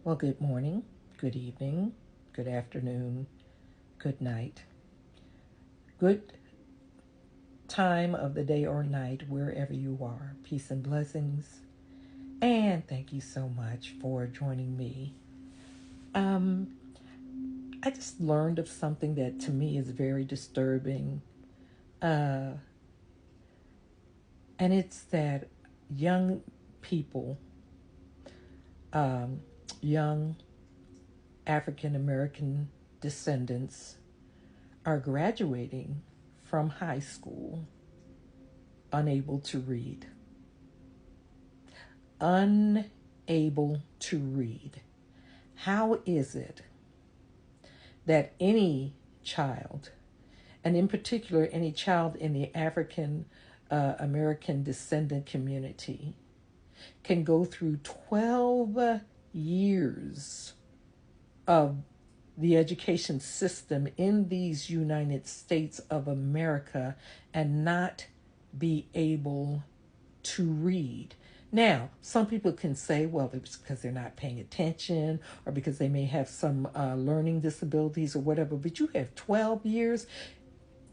Well, good morning, good evening, good afternoon, good night, good time of the day or night, wherever you are. Peace and blessings. And thank you so much for joining me. Um, I just learned of something that to me is very disturbing. Uh, and it's that young people, um, young African American descendants, are graduating from high school unable to read. Unable to read. How is it that any child, and in particular any child in the African American descendant community, can go through 12 years of the education system in these United States of America and not be able to read? Now, some people can say, well, it's because they're not paying attention or because they may have some learning disabilities or whatever, but you have 12 years.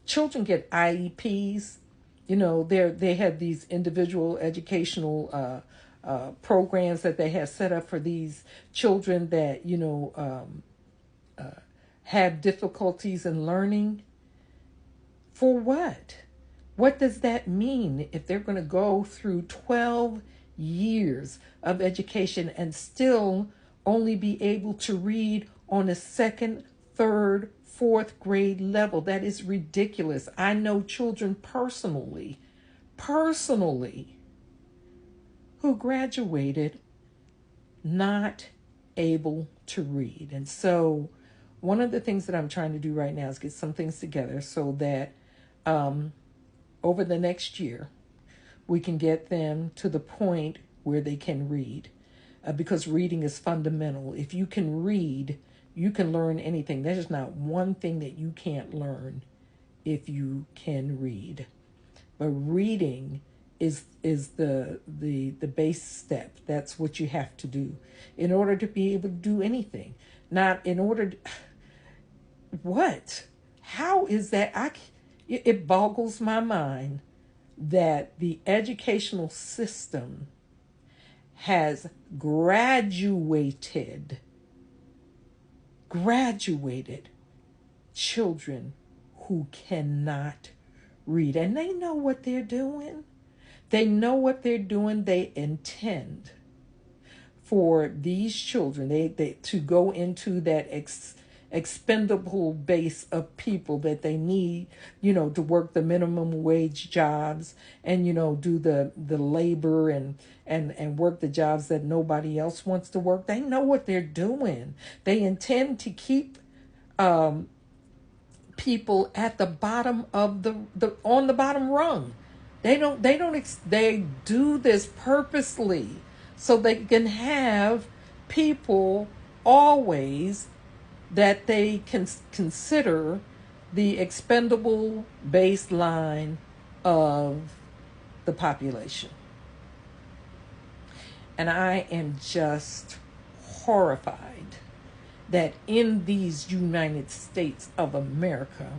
Children get IEPs. They have these individual educational programs that they have set up for these children that, have difficulties in learning. For what? What does that mean if they're going to go through 12 years of education and still only be able to read on a second, third, fourth grade level? That is ridiculous. I know children personally, who graduated not able to read. And so one of the things that I'm trying to do right now is get some things together so that over the next year, we can get them to the point where they can read, because reading is fundamental. If you can read, you can learn anything. There's not one thing that you can't learn if you can read. But reading is the base step. That's what you have to do in order to be able to do anything. Not in order to, what? How is that? It boggles my mind that the educational system has graduated children who cannot read. And they know what they're doing. They know what they're doing. They intend for these children they to go into that expendable base of people that they need, to work the minimum wage jobs and, do the labor and work the jobs that nobody else wants to work. They know what they're doing. They intend to keep people at the bottom of the on the bottom rung. They do this purposely so they can have people always that they can consider the expendable baseline of the population. And I am just horrified that in these United States of America,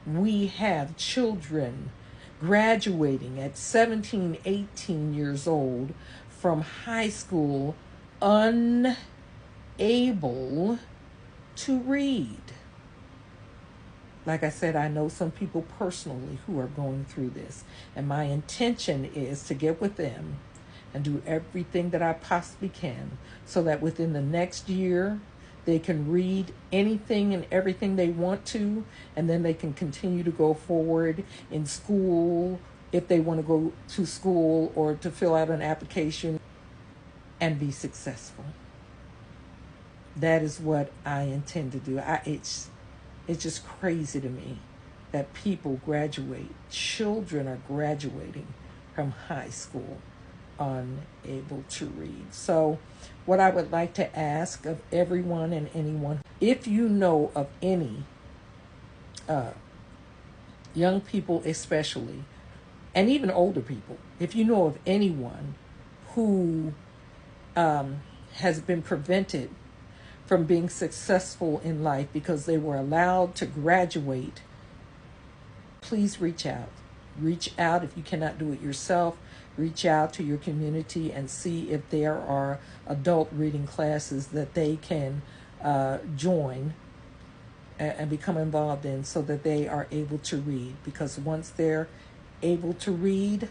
we have children graduating at 17, 18 years old from high school unable to read. Like I said, I know some people personally who are going through this, and my intention is to get with them and do everything that I possibly can so that within the next year they can read anything and everything they want to, and then they can continue to go forward in school if they want to go to school or to fill out an application and be successful. That is what I intend to do. It's just crazy to me that children are graduating from high school unable to read. So what I would like to ask of everyone and anyone, if you know of any young people especially, and even older people, if you know of anyone who has been prevented from being successful in life because they were allowed to graduate, please reach out. Reach out if you cannot do it yourself. Reach out to your community and see if there are adult reading classes that they can join and become involved in so that they are able to read. Because once they're able to read,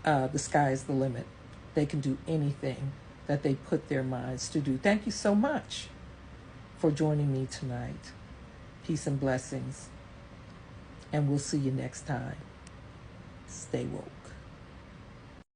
the sky is the limit. They can do anything that they put their minds to do. Thank you so much for joining me tonight. Peace and blessings. And we'll see you next time. Stay woke.